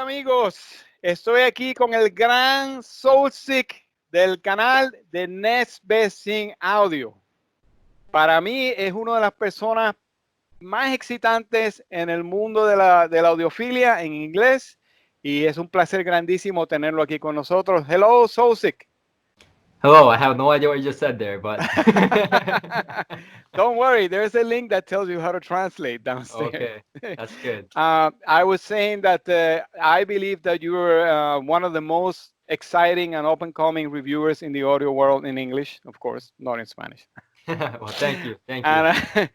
amigos, estoy aquí con el gran Soulsik del canal de Next Best Thing Audio. Para mí es una de las personas más excitantes en el mundo de la audiofilia en inglés y es un placer grandísimo tenerlo aquí con nosotros. Hello, Soulsik. Hello, I have no idea what you just said there, but Don't worry, there's a link that tells you how to translate downstairs. okay, that's good. I was saying that I believe that you are one of the most exciting and up-and-coming reviewers in the audio world in English, of course, not in Spanish. Well, thank you, thank you. And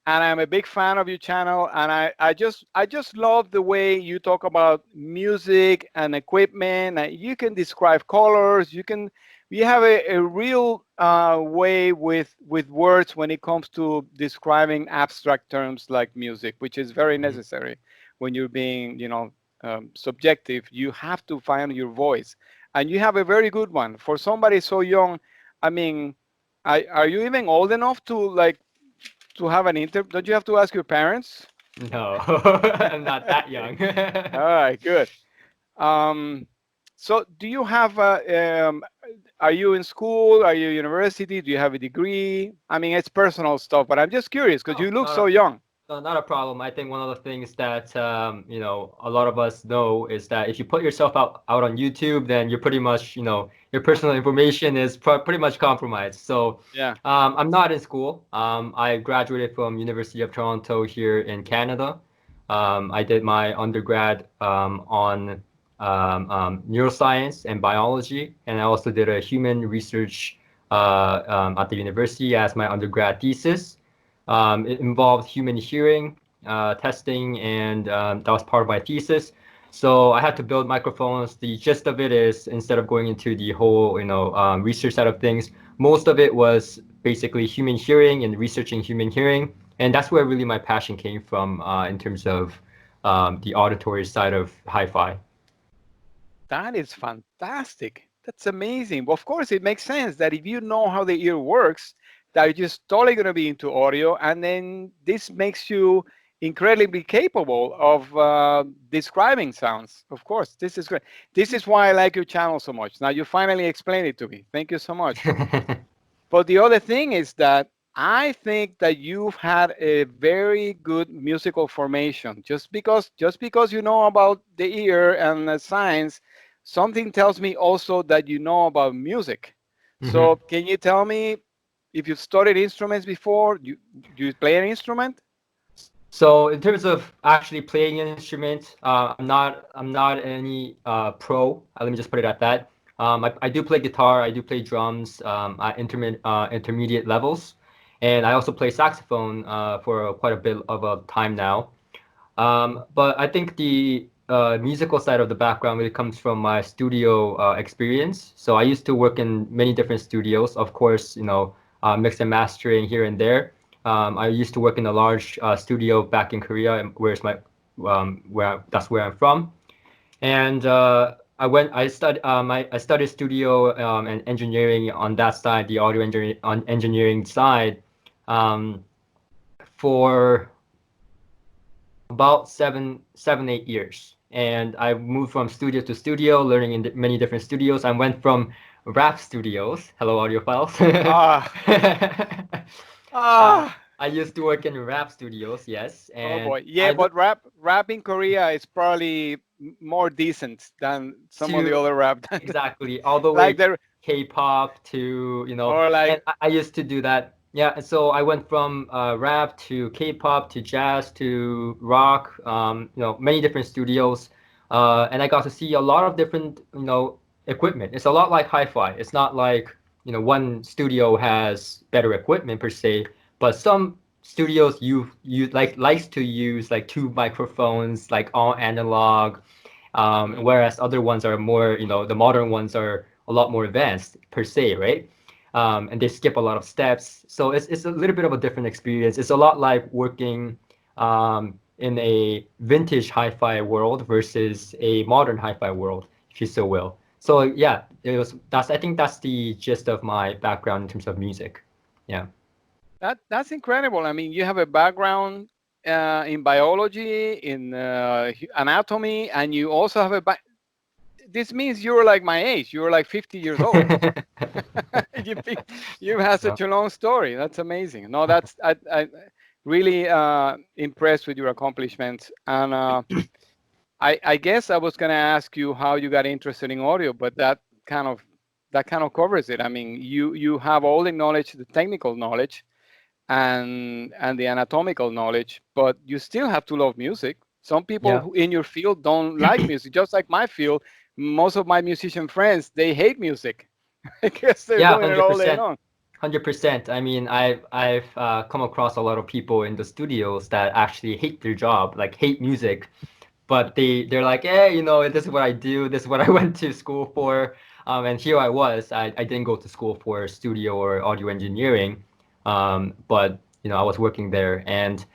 and I'm a big fan of your channel, and I just love the way you talk about music and equipment. And you can describe colors. You have a real way with words when it comes to describing abstract terms like music, which is very Mhm. necessary when you're being, subjective. You have to find your voice, and you have a very good one for somebody so young. I mean, are you even old enough to have an inter? Don't you have to ask your parents? No, I'm not that young. All right, good. Um, so do you have are you in school? Are you university? Do you have a degree? I mean, it's personal stuff, but I'm just curious because Oh, you look so young. no, not a problem. I think one of the things that a lot of us know is that if you put yourself out on YouTube, then you're pretty much, your personal information is pretty much compromised. So, Yeah. I'm not in school. I graduated from University of Toronto here in Canada. I did my undergrad on neuroscience and biology, and I also did a human research at the university as my undergrad thesis. It involved human hearing testing, and that was part of my thesis. So I had to build microphones. The gist of it is, instead of going into the whole, research side of things, most of it was basically human hearing and researching human hearing, and that's where really my passion came from in terms of the auditory side of hi-fi. That is fantastic. That's amazing. Well, of course, it makes sense that if you know how the ear works, that you're just totally going to be into audio, and then this makes you incredibly capable of describing sounds. Of course, this is great. This is why I like your channel so much. Now you finally explained it to me. Thank you so much. But the other thing is that I think that you've had a very good musical formation. Just because you know about the ear and the science, something tells me also that you know about music. So Mhm. can you tell me if you've studied instruments before? You play an instrument? So in terms of actually playing an instrument, I'm not any pro. Let me just put it at that. I do play guitar. I do play drums at intermediate levels, and I also play saxophone for quite a bit of a time now. But I think the musical side of the background really comes from my studio experience. So I used to work in many different studios, of course, mix and mastering here and there. I used to work in a large studio back in Korea, where's my that's where I'm from. And I studied studio and engineering on that side, the audio engineering side, um, for about 8 years. And I moved from studio to studio, learning in many different studios. I went from rap studios, hello audiophiles. Ah, uh, ah. I used to work in rap studios, yes, Oh and boy. Yeah, but rap in Korea is probably more decent than some of the to other rap. exactly all the way Like to the K-pop to or and like I used to do that. Yeah, and so I went from rap to K-pop to jazz to rock, many different studios, and I got to see a lot of different, equipment. It's a lot like hi-fi. It's not like, one studio has better equipment per se, but some studios you likes to use like two microphones, like all analog, Mhm. whereas other ones are more, the modern ones are a lot more advanced per se, right? And they skip a lot of steps. So it's a little bit of a different experience. It's a lot like working in a vintage hi-fi world versus a modern hi-fi world, if you so will. So yeah, I think that's the gist of my background in terms of music. Yeah. That's incredible. I mean, you have a background in biology, in anatomy, and you also have a. This means you're like my age. You're like 50 years old. you be- you have So, such a long story. That's amazing. No, that's I really impressed with your accomplishments. And I guess I was gonna ask you how you got interested in audio, but kind of that kind of covers it. I mean, you have all the knowledge, the technical knowledge, and the anatomical knowledge, but you still have to love music. Some people yeah. who in your field don't like music, just like my field. Most of my musician friends, they hate music. I guess they're Yeah, doing it all day 100%. long. 100%. I mean, I've come across a lot of people in the studios that actually hate their job, like hate music, but they're like, hey, this is what I do, this is what I went to school for. And here I was. I didn't go to school for studio or audio engineering, but I was working there. And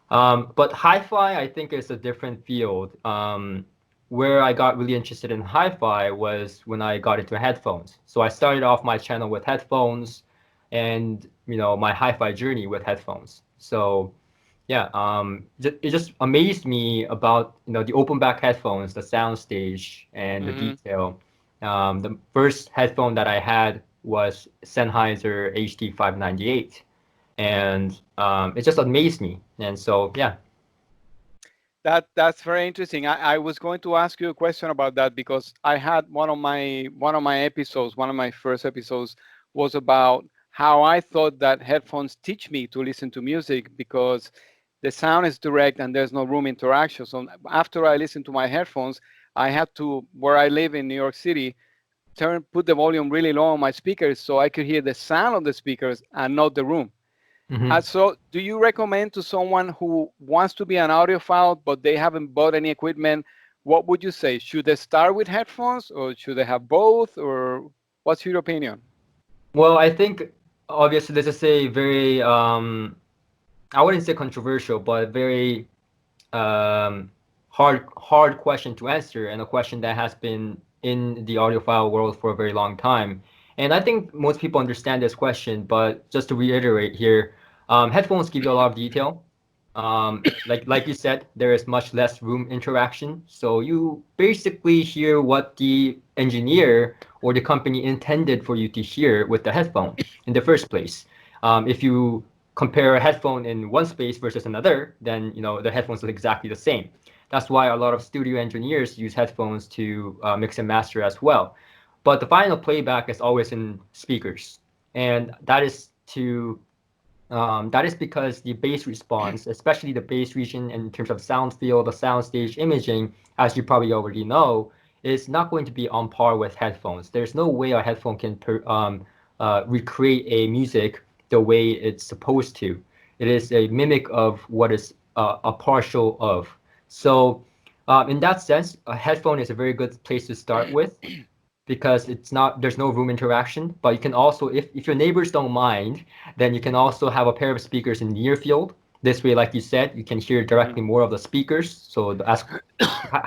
but hi-fi, I think, is a different field. Where I got really interested in hi-fi was when I got into headphones. So I started off my channel with headphones, and my hi-fi journey with headphones. So yeah, it just amazed me about the open back headphones, the sound stage, and the Hmm. detail. The first headphone that I had was Sennheiser HD 598, and it just amazed me. And so yeah. That's very interesting. I was going to ask you a question about that because I had one of my episodes, one of my first episodes was about how I thought that headphones teach me to listen to music because the sound is direct and there's no room interaction. So after I listened to my headphones, I had to, where I live in New York City, put the volume really low on my speakers so I could hear the sound of the speakers and not the room. Hmm. So, do you recommend to someone who wants to be an audiophile but they haven't bought any equipment? What would you say? Should they start with headphones or should they have both? Or what's your opinion? Well, I think obviously this is a very I wouldn't say controversial, but very hard question to answer, and a question that has been in the audiophile world for a very long time. And I think most people understand this question, but just to reiterate here, headphones give you a lot of detail. Like you said, there is much less room interaction, so you basically hear what the engineer or the company intended for you to hear with the headphone in the first place. If you compare a headphone in one space versus another, then the headphones look exactly the same. That's why a lot of studio engineers use headphones to mix and master as well. But the final playback is always in speakers, and that is because the bass response, especially the bass region in terms of sound field, the soundstage imaging, as you probably already know, is not going to be on par with headphones. There's no way a headphone can recreate a music the way it's supposed to. It is a mimic of what is a partial of. So, in that sense, a headphone is a very good place to start with because there's no room interaction. But you can also, if your neighbors don't mind, then you can also have a pair of speakers in near field. This way, like you said, you can hear directly Mhm. more of the speakers. So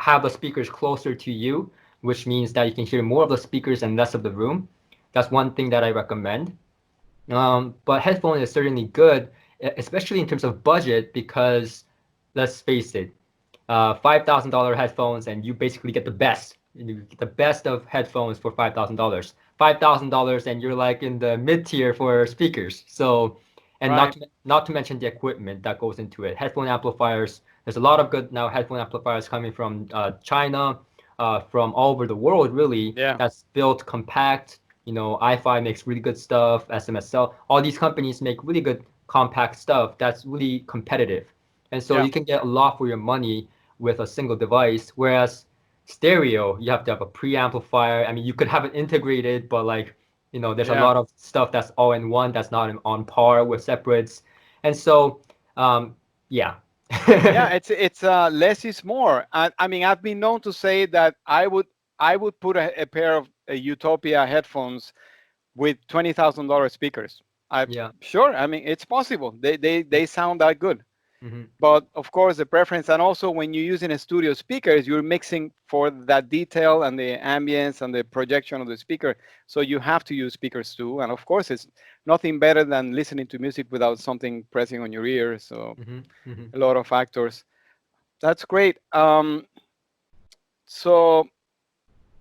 have the speakers closer to you, which means that you can hear more of the speakers and less of the room. That's one thing that I recommend. But headphone is certainly good, especially in terms of budget, because let's face it, $5,000 headphones, and you basically get the best. You get the best of headphones for $5,000. $5,000, and you're like in the mid tier for speakers. So, and Right. not to mention the equipment that goes into it. Headphone amplifiers. There's a lot of good now headphone amplifiers coming from China, from all over the world, really. Yeah. That's built compact. iFi makes really good stuff. SMSL. All these companies make really good compact stuff that's really competitive, and so Yeah. you can get a lot for your money with a single device. Whereas stereo, you have to have a preamplifier. I mean, you could have it integrated, but like, there's a Yeah. lot of stuff that's all in one that's not on par with separates. And so, yeah. Yeah. It's less is more. I mean, I've been known to say that I would put a pair of Utopia headphones with $20,000 speakers. I Yeah. Sure. I mean, it's possible. They sound that good. Hmm. But of course, the preference, and also when you're using a studio speakers, you're mixing for that detail and the ambience and the projection of the speaker. So you have to use speakers too. And of course, it's nothing better than listening to music without something pressing on your ear. So Hmm. Hmm. a lot of factors. That's great. So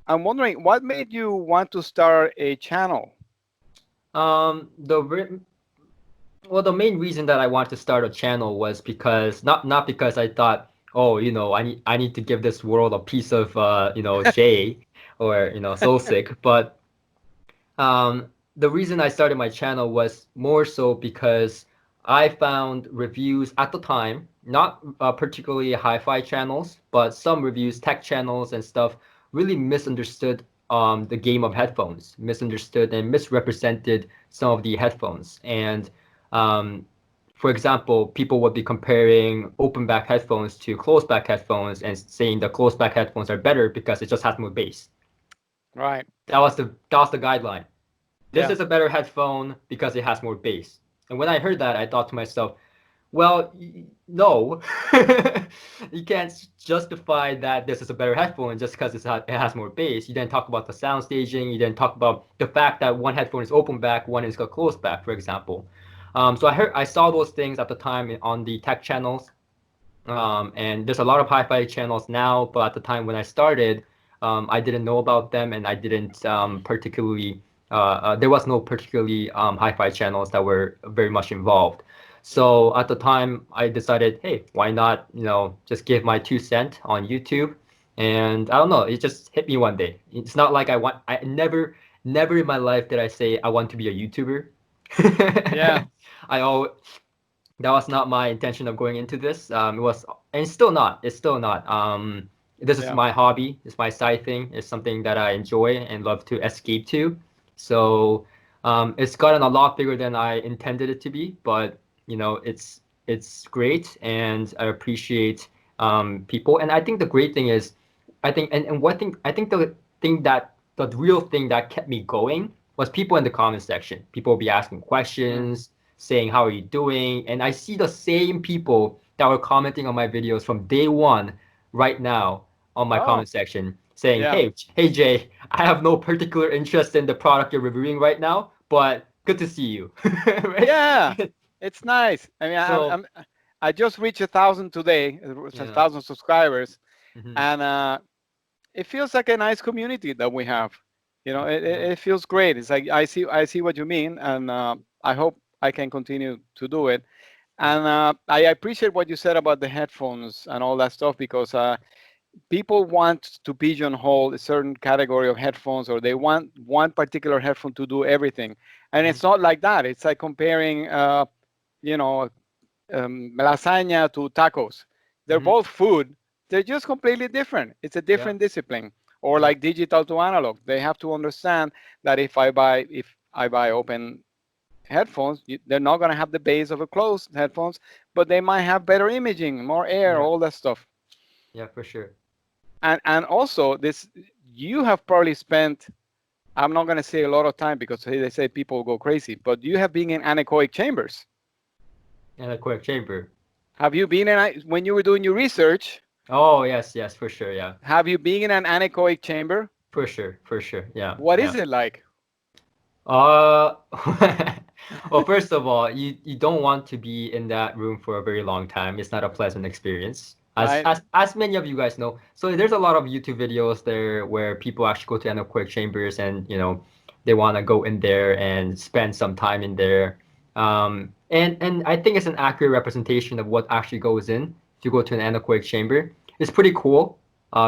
I'm wondering, what made you want to start a channel? The well, the main reason that I wanted to start a channel was because not because I thought, oh, I need to give this world a piece of Jay or Soulsik, but the reason I started my channel was more so because I found reviews at the time, not particularly hi-fi channels, but some reviews, tech channels and stuff, really misunderstood the game of headphones, misunderstood and misrepresented some of the headphones. And um, for example, people would be comparing open back headphones to closed back headphones and saying the closed back headphones are better because it just has more bass. Right. That was the guideline. This Yeah. is a better headphone because it has more bass. And when I heard that, I thought to myself, well, no, you can't justify that this is a better headphone just because it has more bass. You didn't talk about the sound staging. You didn't talk about the fact that one headphone is open back, one is a closed back, for example. So I saw those things at the time on the tech channels, and there's a lot of hi-fi channels now, but at the time when I started, I didn't know about them, and I didn't particularly. There was no particularly hi-fi channels that were very much involved. So at the time, I decided, hey, why not, just give my 2 cents on YouTube? And I don't know, it just hit me one day. It's not like I never in my life did I say I want to be a YouTuber. Yeah. I always that was not my intention of going into this. It was, and it's still not. It's still not. This is Yeah. my hobby. It's my side thing. It's something that I enjoy and love to escape to. So it's gotten a lot bigger than I intended it to be. But it's great, and I appreciate people. And I think the great thing is, and what thing I think the real thing that kept me going was people in the comment section. People will be asking Mm. questions, saying how are you doing, and I see the same people that were commenting on my videos from day one right now on my Oh, comment section saying, yeah. hey Jay, I have no particular interest in the product you're reviewing right now, but good to see you. Right? Yeah. It's nice. I mean, So I just reached 1,000 today, a yeah. 1,000 subscribers, Hmm. and it feels like a nice community that we have. It feels great. It's like I see what you mean, and I hope I can continue to do it. And I appreciate what you said about the headphones and all that stuff because people want to pigeonhole a certain category of headphones, or they want one particular headphone to do everything, and Hmm. it's not like that. It's like comparing, you know, lasagna to tacos. They're Hmm. both food. They're just completely different. It's a Yeah. different discipline. Or Yeah. like digital to analog. They have to understand that if I buy open headphones, they're not going to have the bass of a closed headphones, but they might have better imaging, more air, Yeah. all that stuff. Yeah, for sure. And also this, you have probably spent, I'm not going to say a lot of time because they say people go crazy, but you have been in anechoic chambers. And a quick chamber. Have you been in, when you were doing your research, Oh yes, yes, for sure. Yeah. have you been in an anechoic chamber? For sure, for sure. Yeah, What yeah. is it like? Uh, well, first of all, you don't want to be in that room for a very long time. It's not a pleasant experience, as Right. as many of you guys know. So there's a lot of YouTube videos there where people actually go to anechoic chambers and they want to go in there and spend some time in there. And I think it's an accurate representation of what actually goes in to go to an anechoic chamber. It's pretty cool.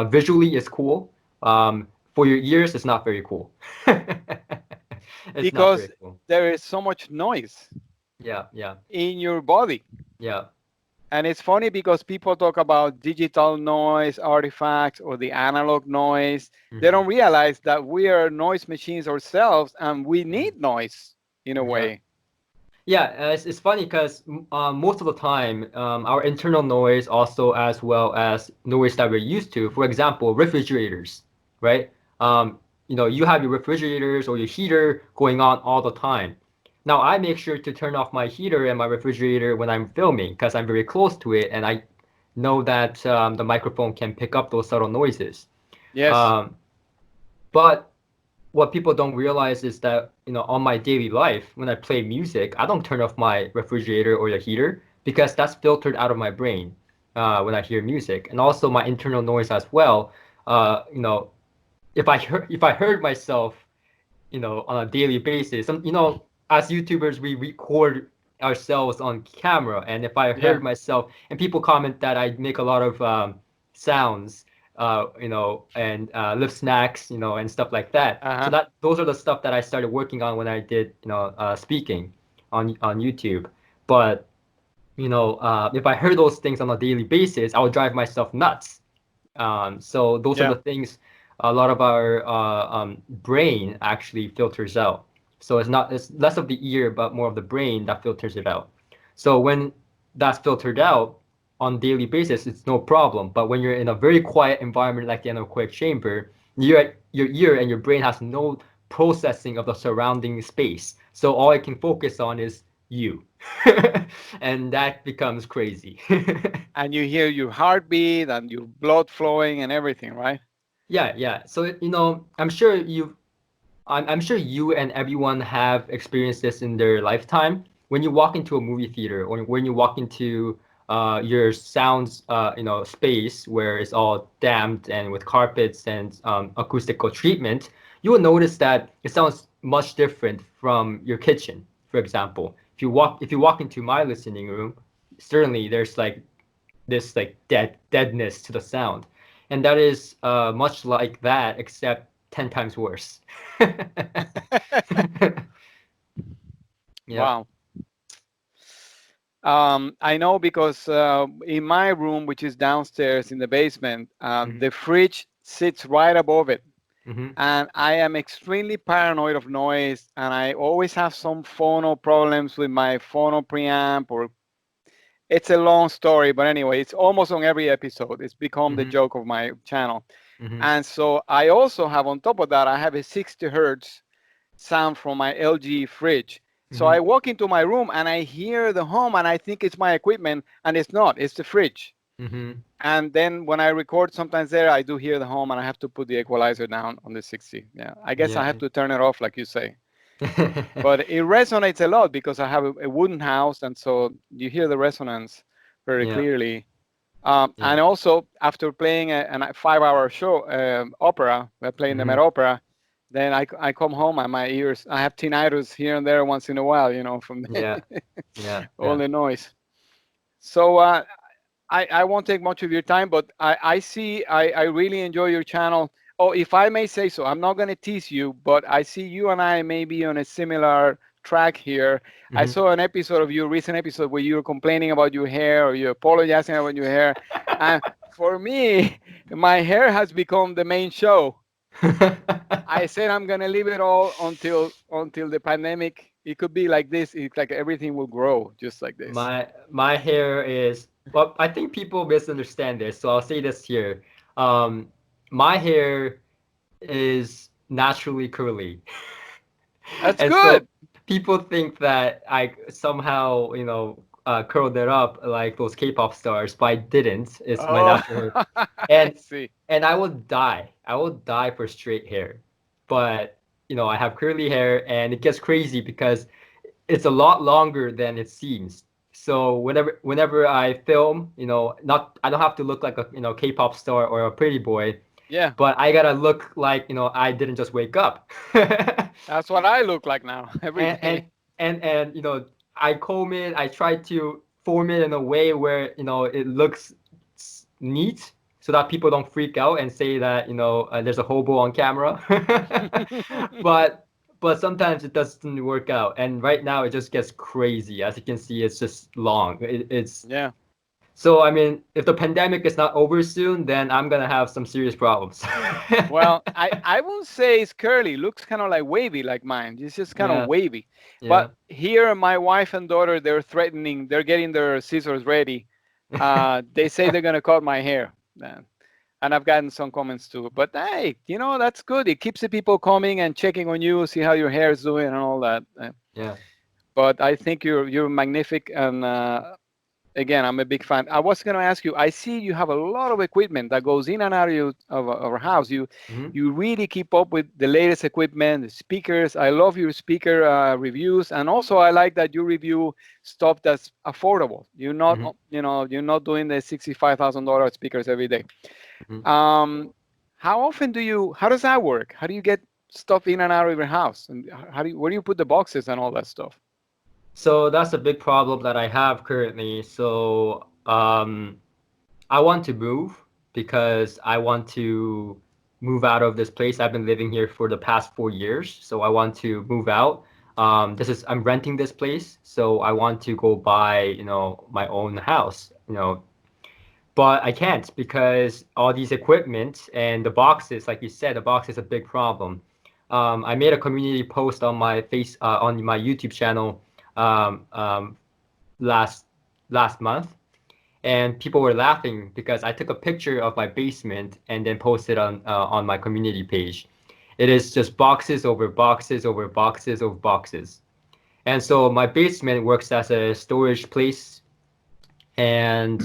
Visually, it's cool. For your ears, it's not very cool. It's not Because very cool. there is so much noise Yeah, yeah, in your body. yeah. And it's funny because people talk about digital noise artifacts or the analog noise. They Hmm. don't realize that we are noise machines ourselves and we Hmm. need noise in a Yeah, way. yeah. It's funny because most of the time, our internal noise, also as well as noise that we're used to. For example, refrigerators, right? You have your refrigerators or your heater going on all the time. Now I make sure to turn off my heater and my refrigerator when I'm filming because I'm very close to it and I know that the microphone can pick up those subtle noises. Yes. Um, but what people don't realize is that, on my daily life, when I play music, I don't turn off my refrigerator or the heater because that's filtered out of my brain when I hear music, and also my internal noise as well. If I heard myself, on a daily basis, as YouTubers, we record ourselves on camera, and if I Yeah. heard myself, and people comment that I make a lot of sounds, and lip snacks, and stuff like that. So Uh-huh. that those are the stuff that I started working on when I did, speaking on YouTube. But if I heard those things on a daily basis, I would drive myself nuts. So those are Yeah. the things a lot of our brain actually filters out. So it's less of the ear, but more of the brain that filters it out. So when that's filtered out on daily basis, it's no problem. But when you're in a very quiet environment like the anechoic chamber, your ear and your brain has no processing of the surrounding space. So all it can focus on is you. And that becomes crazy. And you hear your heartbeat and your blood flowing and everything, right? Yeah, yeah. So, I'm sure you and everyone have experienced this in their lifetime. When you walk into a movie theater or when you walk into your sounds, space where it's all damped and with carpets and acoustical treatment, you will notice that it sounds much different from your kitchen, for example. If you walk into my listening room, certainly there's like this like deadness to the sound, and that is much like that except 10 times worse. Yep. Wow. I know because in my room, which is downstairs in the basement, Hmm. the fridge sits right above it. Hmm. And I am extremely paranoid of noise. And I always have some phono problems with my phono preamp, or it's a long story. But anyway, it's almost on every episode. It's become the Hmm. joke of my channel. Hmm. And so I also have, on top of that, I have a 60 hertz sound from my LG fridge. So Hmm. I walk into my room and I hear the hum and I think it's my equipment, and it's not, it's the fridge. Hmm. And then when I record sometimes there, I do hear the hum and I have to put the equalizer down on the 60. Yeah, I guess I Yeah. have to turn it off, like you say. But it resonates a lot because I have a wooden house, and so you hear the resonance very Yeah. clearly. Yeah. And also, after playing a 5 hour show, opera, we're playing the Met Hmm. Opera, then I come home and my ears, I have tinnitus here and there once in a while, from Yeah. Yeah. all Yeah. the noise. So I won't take much of your time, but I see, I really enjoy your channel. Oh, if I may say so, I'm not going to tease you, but I see you and I may be on a similar track here. I Hmm. saw an episode of your recent episode where you were complaining about your hair, or you're apologizing about your hair. And for me, my hair has become the main show. I said I'm gonna leave it all until the pandemic. It could be like this. It's like everything will grow just like this. My hair is, well, I think people misunderstand this, so I'll say this here. Um, my hair is naturally curly. That's And so good. people think that I somehow, curled it up like those K-pop stars, but I didn't. It's my Oh, natural hair. I And see. and I will die. I will die for straight hair. But, I have curly hair and it gets crazy because it's a lot longer than it seems. So whenever I film, not I don't have to look like a, K-pop star or a pretty boy, Yeah, but I gotta look like, I didn't just wake up. that's what I look like now every and day. and I comb it. I try to form it in a way where it looks neat so that people don't freak out and say that there's a hobo on camera. but but sometimes it doesn't work out, and right now it just gets crazy. As you can see, it's just long. It's Yeah. so, I mean, if the pandemic is not over soon, then I'm gonna have some serious problems. Well, I won't say it's curly. Looks kind of like wavy, like mine. It's just kind of Yeah, wavy. But yeah. here, my wife and daughter, they're threatening. They're getting their scissors ready. They say they're gonna cut my hair. And I've gotten some comments too. But hey, that's good. It keeps the people coming and checking on you, see how your hair is doing and all that. Yeah. but I think you're magnific, and again, I'm a big fan. I was going to ask you. I see you have a lot of equipment that goes in and out of our house. Hmm. You really keep up with the latest equipment, the speakers. I love your speaker reviews, and also I like that you review stuff that's affordable. You're not, Hmm. you're not doing the $65,000 speakers every day. Hmm. Um, how often do you? How does that work? How do you get stuff in and out of your house, and how do you? Where do you put the boxes and all that stuff? So that's a big problem that I have currently. So I want to move because I want to move out of this place. I've been living here for the past 4 years, so I want to move out. I'm renting this place, so I want to go buy, my own house, but I can't because all these equipment and the boxes, like you said, the box is a big problem. I made a community post on on my YouTube channel um, um, last last month, and people were laughing because I took a picture of my basement and then posted on my community page. It is just boxes over boxes over boxes over boxes. And so my basement works as a storage place and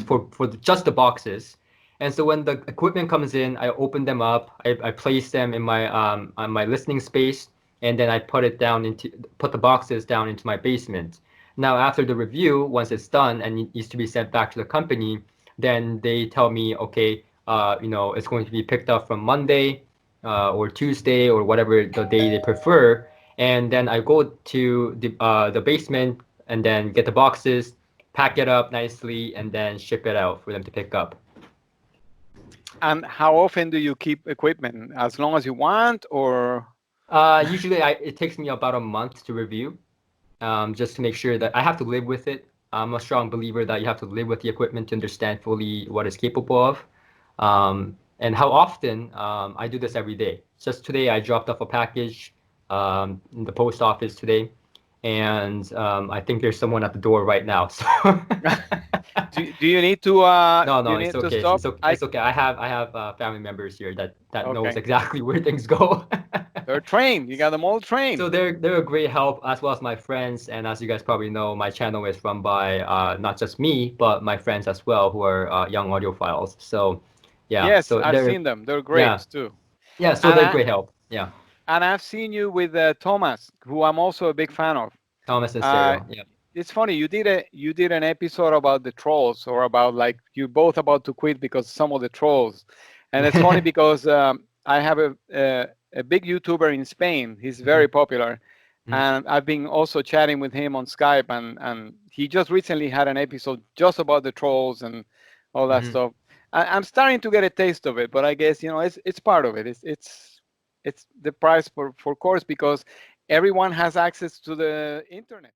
just the boxes. And so when the equipment comes in, I open them up, I place them in my on my listening space, and then I put the boxes down into my basement. Now after the review, once it's done and it needs to be sent back to the company, then they tell me, okay, it's going to be picked up from Monday, or Tuesday or whatever the day they prefer. And then I go to the basement and then get the boxes, pack it up nicely, and then ship it out for them to pick up. And how often do you keep equipment? As long as you want, or Usually, it takes me about a month to review, just to make sure that I have to live with it. I'm a strong believer that you have to live with the equipment to understand fully what it's capable of. And how often I do this every day. Just today, I dropped off a package in the post office today, and I think there's someone at the door right now. So do you need to no, do no, you it's need to okay. stop? It's okay. I have family members here that knows Okay. exactly where things go. They're trained. You got them all trained. So they're a great help as well as my friends. And as you guys probably know, my channel is run by not just me, but my friends as well, who are young audiophiles. So yeah, Yes, so I've they're seen them. They're great yeah, too. yeah, so And they're I great help. Yeah, and I've seen you with Thomas, who I'm also a big fan of. Thomas and Uh, Stereo. Yeah. it's funny, you did an episode about the trolls, or about like you both about to quit because some of the trolls. And it's funny because I have a big YouTuber in Spain. He's Hmm. very popular, Hmm. and I've been also chatting with him on Skype, and he just recently had an episode just about the trolls and all that Hmm. stuff. I'm starting to get a taste of it, but I guess it's part of it. It's the price for course, because everyone has access to the internet.